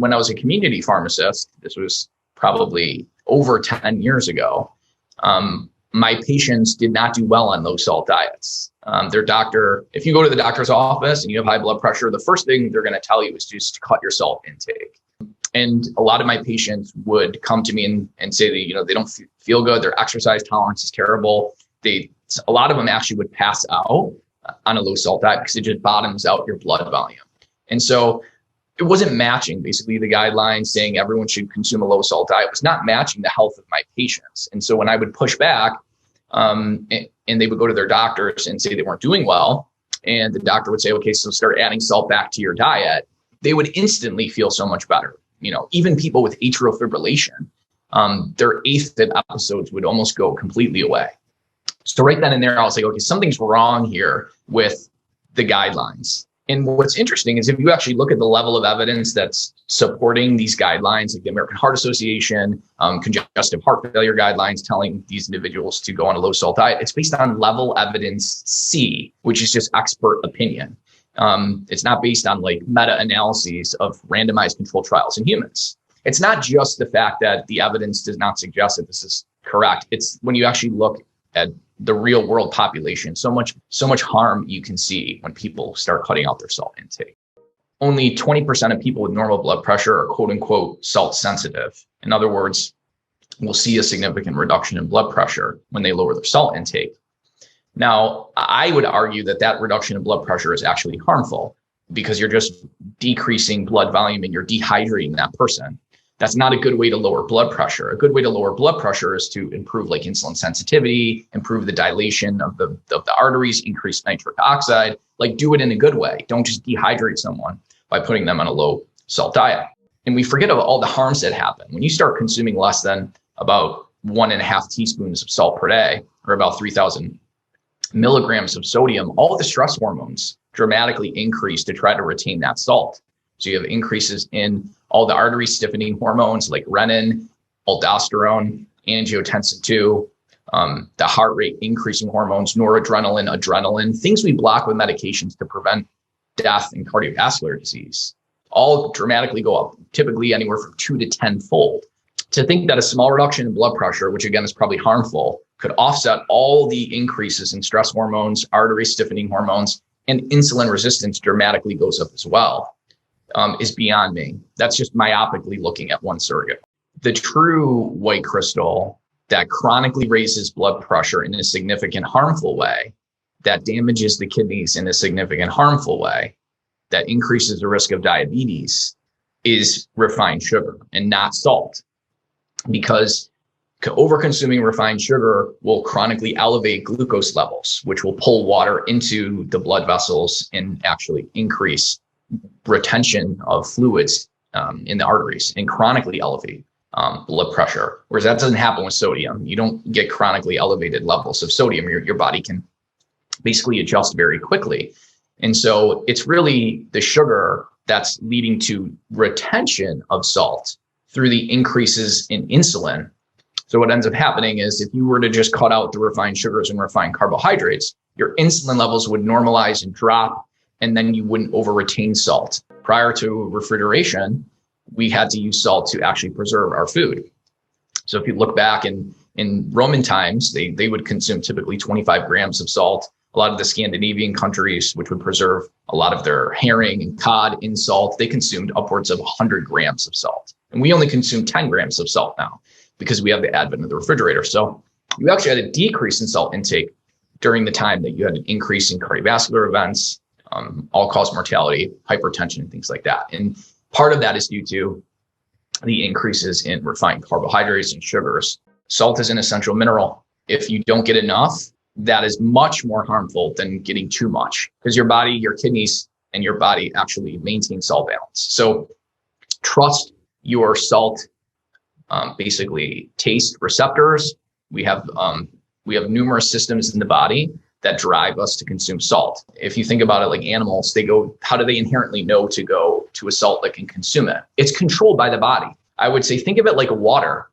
when I was a community pharmacist, this was probably over 10 years ago, my patients did not do well on low salt diets. Their doctor, if you go to the doctor's office and you have high blood pressure, the first thing they're going to tell you is just to cut your salt intake. And a lot of my patients would come to me and say that, they don't feel good. Their exercise tolerance is terrible. A lot of them actually would pass out on a low salt diet because it just bottoms out your blood volume. And so it wasn't matching basically the guidelines saying everyone should consume a low salt diet. It was not matching the health of my patients. And so when I would push back, and they would go to their doctors and say they weren't doing well, and the doctor would say, okay, so start adding salt back to your diet, they would instantly feel so much better. Even people with atrial fibrillation, their AFib episodes would almost go completely away. So right then and there, I was like, okay, something's wrong here with the guidelines. And what's interesting is if you actually look at the level of evidence that's supporting these guidelines, like the American Heart Association, congestive heart failure guidelines telling these individuals to go on a low salt diet, it's based on level evidence C, which is just expert opinion. It's not based on like meta-analyses of randomized controlled trials in humans. It's not just the fact that the evidence does not suggest that this is correct. It's when you actually look at the real world population, so much harm you can see when people start cutting out their salt intake. Only 20% of people with normal blood pressure are quote unquote salt sensitive. In other words, we'll see a significant reduction in blood pressure when they lower their salt intake. Now, I would argue that reduction in blood pressure is actually harmful because you're just decreasing blood volume and you're dehydrating that person. That's not a good way to lower blood pressure. A good way to lower blood pressure is to improve like insulin sensitivity, improve the dilation of the arteries, increase nitric oxide, like do it in a good way. Don't just dehydrate someone by putting them on a low salt diet. And we forget about all the harms that happen. When you start consuming less than about 1.5 teaspoons of salt per day, or about 3,000 milligrams of sodium, all the stress hormones dramatically increase to try to retain that salt. So you have increases in all the artery stiffening hormones like renin, aldosterone, angiotensin II, the heart rate increasing hormones, noradrenaline, adrenaline, things we block with medications to prevent death and cardiovascular disease, all dramatically go up, typically anywhere from 2 to 10-fold. To think that a small reduction in blood pressure, which again is probably harmful, could offset all the increases in stress hormones, artery stiffening hormones, and insulin resistance dramatically goes up as well. Is beyond me. That's just myopically looking at one surrogate. The true white crystal that chronically raises blood pressure in a significant harmful way, that damages the kidneys in a significant harmful way, that increases the risk of diabetes, is refined sugar and not salt. Because overconsuming refined sugar will chronically elevate glucose levels, which will pull water into the blood vessels and actually increase retention of fluids in the arteries and chronically elevate blood pressure. Whereas that doesn't happen with sodium. You don't get chronically elevated levels of sodium. Your body can basically adjust very quickly. And so it's really the sugar that's leading to retention of salt through the increases in insulin. So what ends up happening is if you were to just cut out the refined sugars and refined carbohydrates, your insulin levels would normalize and drop, and then you wouldn't over-retain salt. Prior to refrigeration, we had to use salt to actually preserve our food. So if you look back in Roman times, they would consume typically 25 grams of salt. A lot of the Scandinavian countries, which would preserve a lot of their herring and cod in salt, they consumed upwards of 100 grams of salt. And we only consume 10 grams of salt now because we have the advent of the refrigerator. So you actually had a decrease in salt intake during the time that you had an increase in cardiovascular events, all-cause mortality, hypertension, and things like that. And part of that is due to the increases in refined carbohydrates and sugars. Salt is an essential mineral. If you don't get enough, that is much more harmful than getting too much, because your body, your kidneys, and your body actually maintain salt balance. So trust your salt, basically taste receptors. We have numerous systems in the body that drive us to consume salt. If you think about it like animals, how do they inherently know to go to a salt that can consume it? It's controlled by the body. I would say, think of it like water.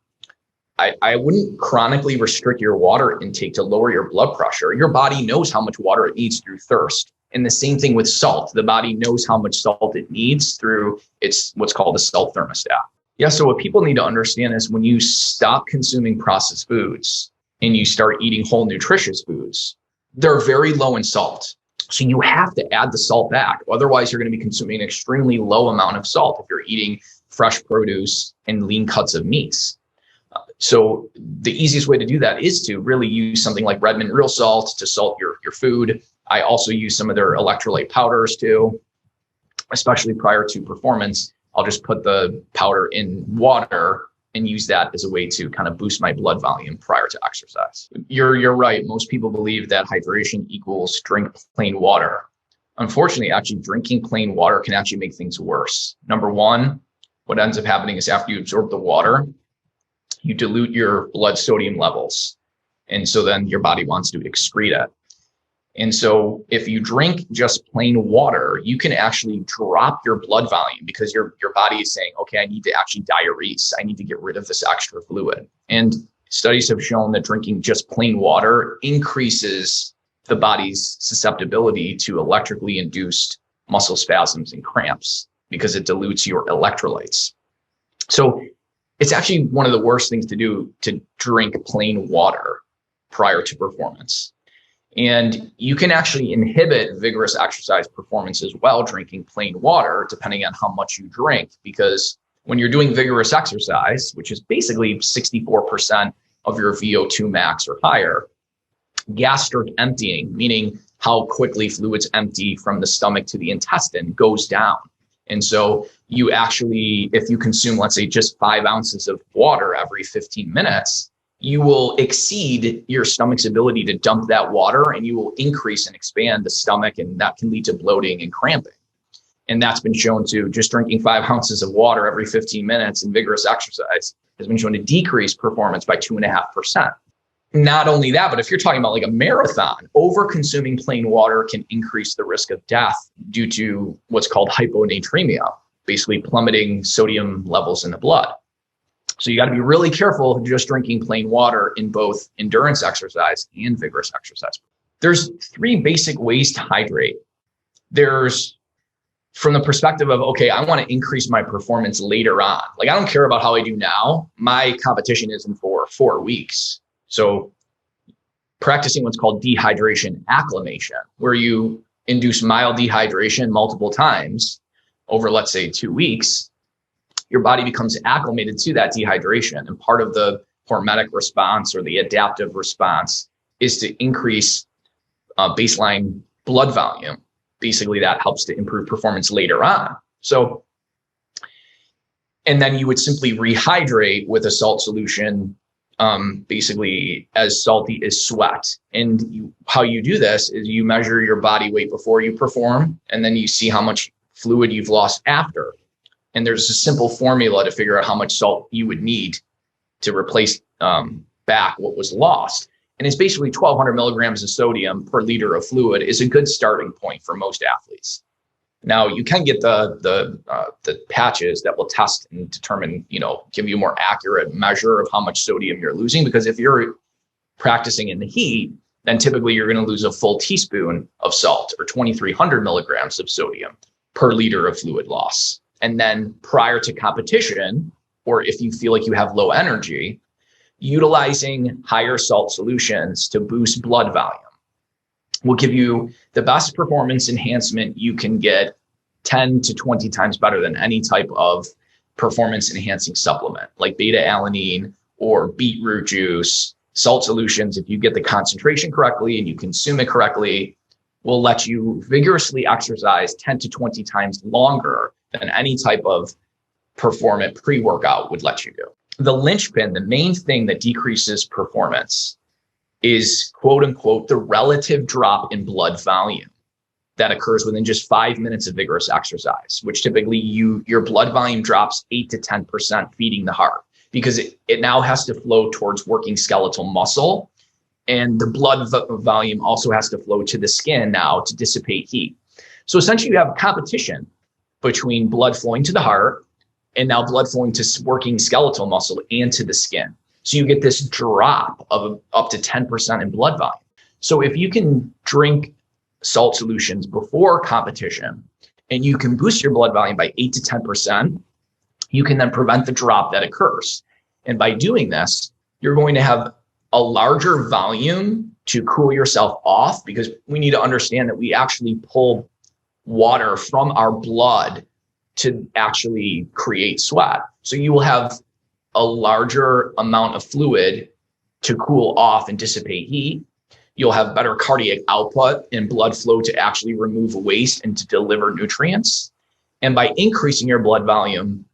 I wouldn't chronically restrict your water intake to lower your blood pressure. Your body knows how much water it needs through thirst. And the same thing with salt. The body knows how much salt it needs through its what's called a salt thermostat. Yeah, so what people need to understand is when you stop consuming processed foods and you start eating whole nutritious foods, they're very low in salt. So you have to add the salt back. Otherwise, you're going to be consuming an extremely low amount of salt if you're eating fresh produce and lean cuts of meats. So the easiest way to do that is to really use something like Redmond Real Salt to salt your food. I also use some of their electrolyte powders too, especially prior to performance. I'll just put the powder in water and use that as a way to kind of boost my blood volume prior to exercise. You're right. Most people believe that hydration equals drink plain water. Unfortunately, actually drinking plain water can actually make things worse. Number one, what ends up happening is after you absorb the water, you dilute your blood sodium levels. And so then your body wants to excrete it. And so if you drink just plain water, you can actually drop your blood volume because your body is saying, okay, I need to actually diurese. I need to get rid of this extra fluid. And studies have shown that drinking just plain water increases the body's susceptibility to electrically induced muscle spasms and cramps because it dilutes your electrolytes. So it's actually one of the worst things to do to drink plain water prior to performance. And you can actually inhibit vigorous exercise performance as well, drinking plain water, depending on how much you drink, because when you're doing vigorous exercise, which is basically 64% of your VO2 max or higher, gastric emptying, meaning how quickly fluids empty from the stomach to the intestine, goes down. And so you actually, if you consume, let's say, just 5 ounces of water every 15 minutes, you will exceed your stomach's ability to dump that water, and you will increase and expand the stomach, and that can lead to bloating and cramping. And that's been shown to just drinking 5 ounces of water every 15 minutes in vigorous exercise has been shown to decrease performance by 2.5%. Not only that, but if you're talking about like a marathon, over consuming plain water can increase the risk of death due to what's called hyponatremia, basically plummeting sodium levels in the blood. So you got to be really careful just drinking plain water in both endurance exercise and vigorous exercise. There's 3 basic ways to hydrate. There's from the perspective of, okay, I want to increase my performance later on. Like, I don't care about how I do now. My competition isn't for 4 weeks. So practicing what's called dehydration acclimation, where you induce mild dehydration multiple times over, let's say, 2 weeks, your body becomes acclimated to that dehydration. And part of the hormetic response or the adaptive response is to increase baseline blood volume. Basically, that helps to improve performance later on. So, and then you would simply rehydrate with a salt solution, basically as salty as sweat. And how you do this is you measure your body weight before you perform, and then you see how much fluid you've lost after. And there's a simple formula to figure out how much salt you would need to replace back what was lost. And it's basically 1,200 milligrams of sodium per liter of fluid is a good starting point for most athletes. Now, you can get the patches that will test and determine, give you a more accurate measure of how much sodium you're losing, because if you're practicing in the heat, then typically you're going to lose a full teaspoon of salt or 2,300 milligrams of sodium per liter of fluid loss. And then prior to competition, or if you feel like you have low energy, utilizing higher salt solutions to boost blood volume will give you the best performance enhancement you can get 10 to 20 times better than any type of performance enhancing supplement like beta alanine or beetroot juice. Salt solutions, if you get the concentration correctly and you consume it correctly, will let you vigorously exercise 10 to 20 times longer than any type of performance pre-workout would let you do. The linchpin, the main thing that decreases performance is, quote unquote, the relative drop in blood volume that occurs within just 5 minutes of vigorous exercise, which typically your blood volume drops 8 to 10%, feeding the heart, because it now has to flow towards working skeletal muscle. And the blood volume also has to flow to the skin now to dissipate heat. So essentially you have competition between blood flowing to the heart and now blood flowing to working skeletal muscle and to the skin. So you get this drop of up to 10% in blood volume. So if you can drink salt solutions before competition, and you can boost your blood volume by 8 to 10%, you can then prevent the drop that occurs. And by doing this, you're going to have a larger volume to cool yourself off, because we need to understand that we actually pull water from our blood to actually create sweat. So you will have a larger amount of fluid to cool off and dissipate heat. You'll have better cardiac output and blood flow to actually remove waste and to deliver nutrients. And by increasing your blood volume,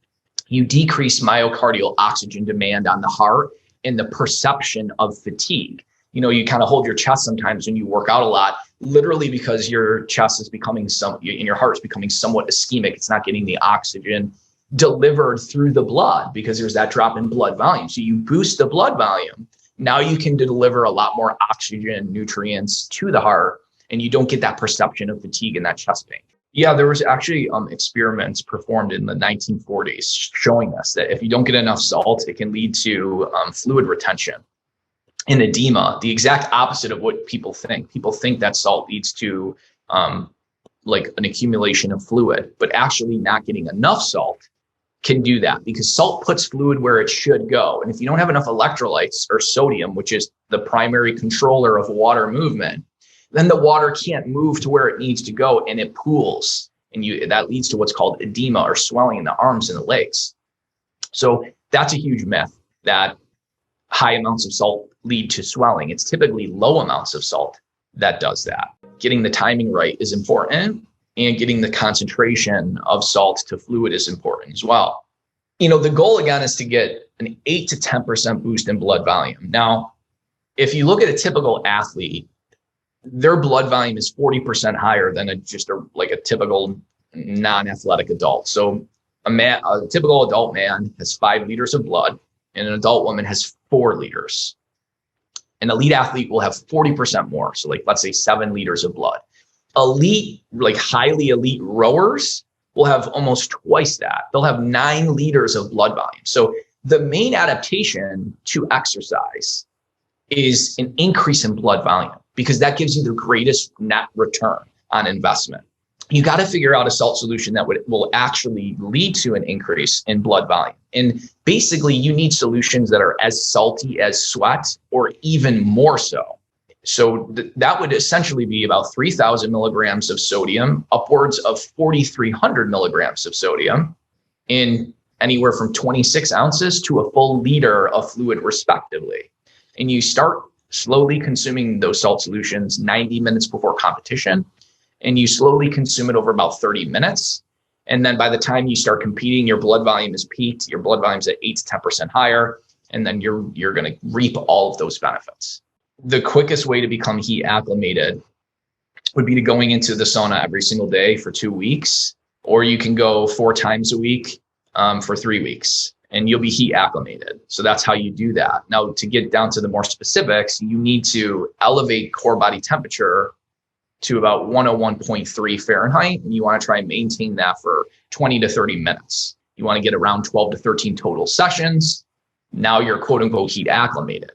you decrease myocardial oxygen demand on the heart and the perception of fatigue. You know, you kind of hold your chest sometimes when you work out a lot, literally because your chest is becoming and your heart is becoming somewhat ischemic. It's not getting the oxygen delivered through the blood because there's that drop in blood volume. So you boost the blood volume. Now you can deliver a lot more oxygen, nutrients to the heart, and you don't get that perception of fatigue and that chest pain. Yeah, there was actually experiments performed in the 1940s showing us that if you don't get enough salt, it can lead to fluid retention and edema, the exact opposite of what people think. People think that salt leads to like an accumulation of fluid, but actually not getting enough salt can do that, because salt puts fluid where it should go. And if you don't have enough electrolytes or sodium, which is the primary controller of water movement, then the water can't move to where it needs to go, and it pools. And that leads to what's called edema or swelling in the arms and the legs. So that's a huge myth that high amounts of salt lead to swelling. It's typically low amounts of salt that does that. Getting the timing right is important, and getting the concentration of salt to fluid is important as well. You know, the goal again is to get an 8 to 10% boost in blood volume. Now, if you look at a typical athlete, their blood volume is 40% higher than a typical non-athletic adult. So a typical adult man has 5 liters of blood, and an adult woman has 4 liters. An elite athlete will have 40% more. So like, let's say 7 liters of blood. Elite, like highly elite rowers will have almost twice that. They'll have 9 liters of blood volume. So the main adaptation to exercise is an increase in blood volume, because that gives you the greatest net return on investment. You got to figure out a salt solution that will actually lead to an increase in blood volume. And basically, you need solutions that are as salty as sweat, or even more so. So that would essentially be about 3,000 milligrams of sodium, upwards of 4,300 milligrams of sodium in anywhere from 26 ounces to a full liter of fluid, respectively. And you start slowly consuming those salt solutions 90 minutes before competition, and you slowly consume it over about 30 minutes. And then by the time you start competing, your blood volume is peaked, your blood volume is at 8 to 10% higher, and then you're going to reap all of those benefits. The quickest way to become heat acclimated would be to going into the sauna every single day for 2 weeks, or you can go 4 times a week for 3 weeks, and you'll be heat acclimated. So that's how you do that. Now, to get down to the more specifics, you need to elevate core body temperature to about 101.3 Fahrenheit, and you want to try and maintain that for 20 to 30 minutes. You want to get around 12 to 13 total sessions. Now you're quote unquote heat acclimated.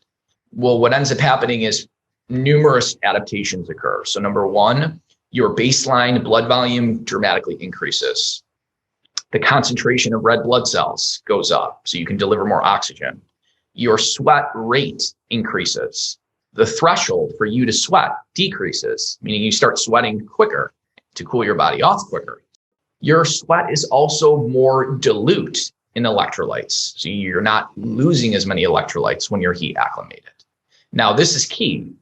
Well, what ends up happening is numerous adaptations occur. So number one, your baseline blood volume dramatically increases. The concentration of red blood cells goes up, so you can deliver more oxygen. Your sweat rate increases. The threshold for you to sweat decreases, meaning you start sweating quicker to cool your body off quicker. Your sweat is also more dilute in electrolytes, so you're not losing as many electrolytes when you're heat acclimated. Now, this is key.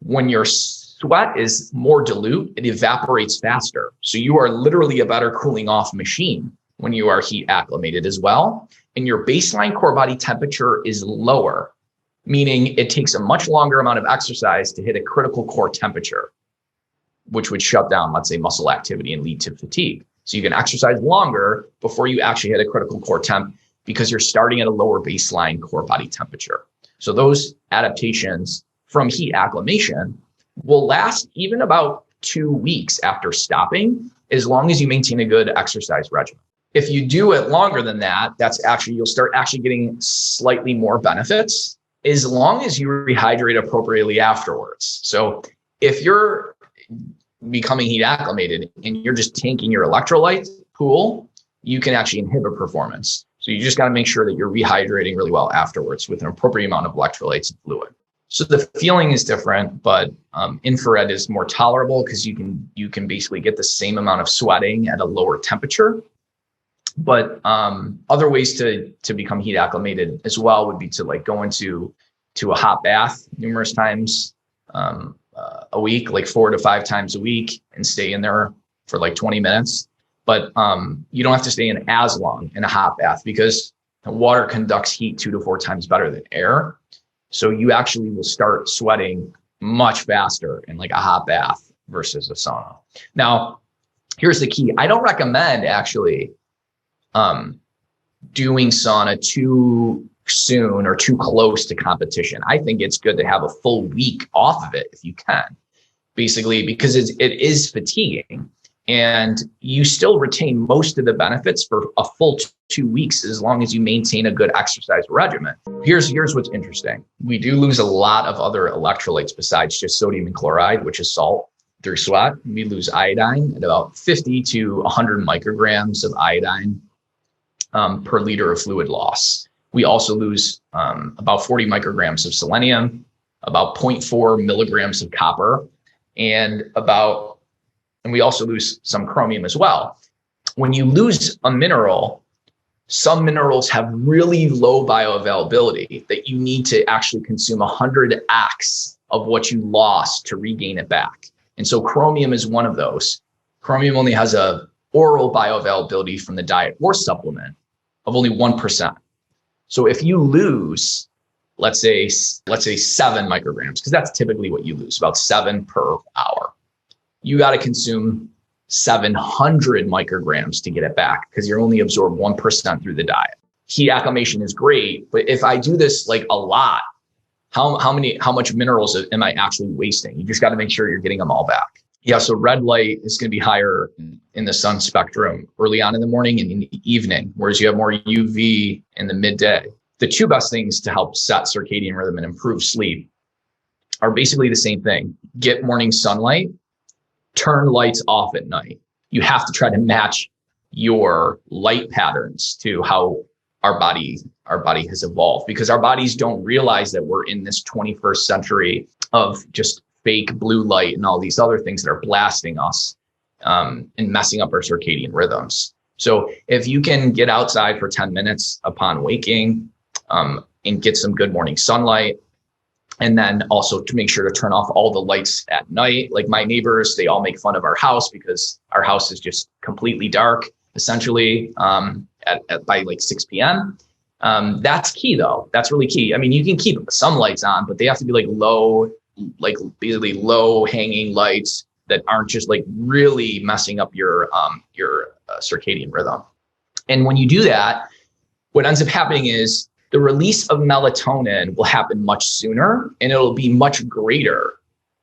When your sweat is more dilute, it evaporates faster. So you are literally a better cooling off machine when you are heat acclimated as well. And your baseline core body temperature is lower, meaning it takes a much longer amount of exercise to hit a critical core temperature, which would shut down, let's say, muscle activity and lead to fatigue. So you can exercise longer before you actually hit a critical core temp, because you're starting at a lower baseline core body temperature. So those adaptations from heat acclimation will last even about 2 weeks after stopping, as long as you maintain a good exercise regimen. If you do it longer than that, you'll start actually getting slightly more benefits, as long as you rehydrate appropriately afterwards. So if you're becoming heat acclimated and you're just tanking your electrolyte pool, you can actually inhibit performance. So you just got to make sure that you're rehydrating really well afterwards with an appropriate amount of electrolytes and fluid. So the feeling is different, but infrared is more tolerable because you can basically get the same amount of sweating at a lower temperature. But other ways to become heat acclimated as well would be to like go into a hot bath numerous times a week, like 4 to 5 times a week, and stay in there for like 20 minutes. But you don't have to stay in as long in a hot bath because water conducts heat 2 to 4 times better than air. So you actually will start sweating much faster in like a hot bath versus a sauna. Now, here's the key. I don't recommend actually doing sauna too soon or too close to competition. I think it's good to have a full week off of it if you can, basically, because it is fatiguing. And you still retain most of the benefits for a full 2 weeks as long as you maintain a good exercise regimen. Here's what's interesting. We do lose a lot of other electrolytes besides just sodium and chloride, which is salt, through sweat. We lose iodine at about 50 to 100 micrograms of iodine per liter of fluid loss. We also lose about 40 micrograms of selenium, about 0.4 milligrams of copper, and we also lose some chromium as well. When you lose a mineral, some minerals have really low bioavailability that you need to actually consume 100x of what you lost to regain it back. And so chromium is one of those. Chromium only has a oral bioavailability from the diet or supplement of only 1%. So if you lose, let's say 7 micrograms, because that's typically what you lose, about 7 per hour. You got to consume 700 micrograms to get it back because you're only absorbed 1% through the diet. Heat acclimation is great, but if I do this like a lot, how much minerals am I actually wasting? You just got to make sure you're getting them all back. Yeah, so red light is going to be higher in the sun spectrum early on in the morning and in the evening, whereas you have more UV in the midday. The 2 best things to help set circadian rhythm and improve sleep are basically the same thing. Get morning sunlight, turn lights off at night. You have to try to match your light patterns to how our body has evolved, because our bodies don't realize that we're in this 21st century of just fake blue light and all these other things that are blasting us and messing up our circadian rhythms. So if you can get outside for 10 minutes upon waking and get some good morning sunlight, and then also to make sure to turn off all the lights at night. Like my neighbors, they all make fun of our house because our house is just completely dark, essentially, by like 6 p.m. That's key though. That's really key. I mean, you can keep some lights on, but they have to be like basically low hanging lights that aren't just like really messing up your circadian rhythm. And when you do that, what ends up happening is the release of melatonin will happen much sooner, and it'll be much greater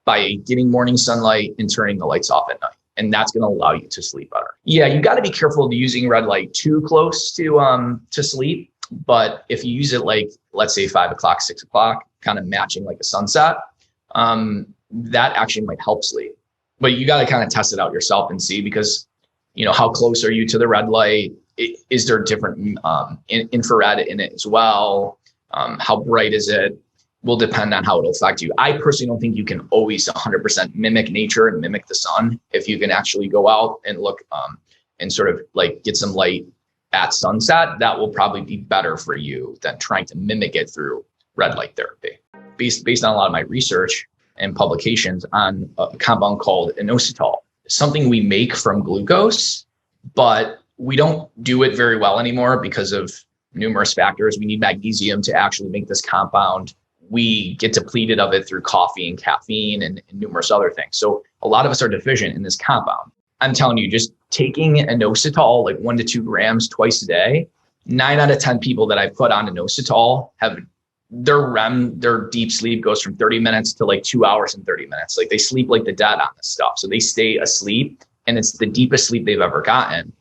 by getting morning sunlight and turning the lights off at night. And that's going to allow you to sleep better. Yeah, you got to be careful of using red light too close to sleep. But if you use it like, let's say 5 o'clock, 6 o'clock, kind of matching like a sunset, that actually might help sleep. But you got to kind of test it out yourself and see, because, how close are you to the red light? Is there different infrared in it as well? How bright is it? Will depend on how it'll affect you. I personally don't think you can always 100% mimic nature and mimic the sun. If you can actually go out and look and sort of like get some light at sunset, that will probably be better for you than trying to mimic it through red light therapy. Based on a lot of my research and publications on a compound called inositol, something we make from glucose, but we don't do it very well anymore because of numerous factors. We need magnesium to actually make this compound. We get depleted of it through coffee and caffeine and numerous other things. So a lot of us are deficient in this compound. I'm telling you, just taking inositol, like 1 to 2 grams twice a day, 9 out of 10 people that I put on inositol have their deep sleep goes from 30 minutes to like 2 hours and 30 minutes. Like they sleep like the dead on this stuff. So they stay asleep, and it's the deepest sleep they've ever gotten.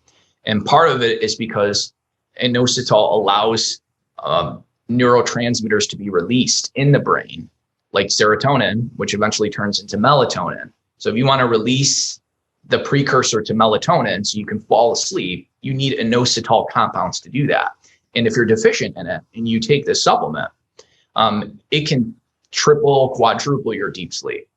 And part of it is because inositol allows neurotransmitters to be released in the brain, like serotonin, which eventually turns into melatonin. So if you want to release the precursor to melatonin so you can fall asleep, you need inositol compounds to do that. And if you're deficient in it and you take this supplement, it can triple, quadruple your deep sleep.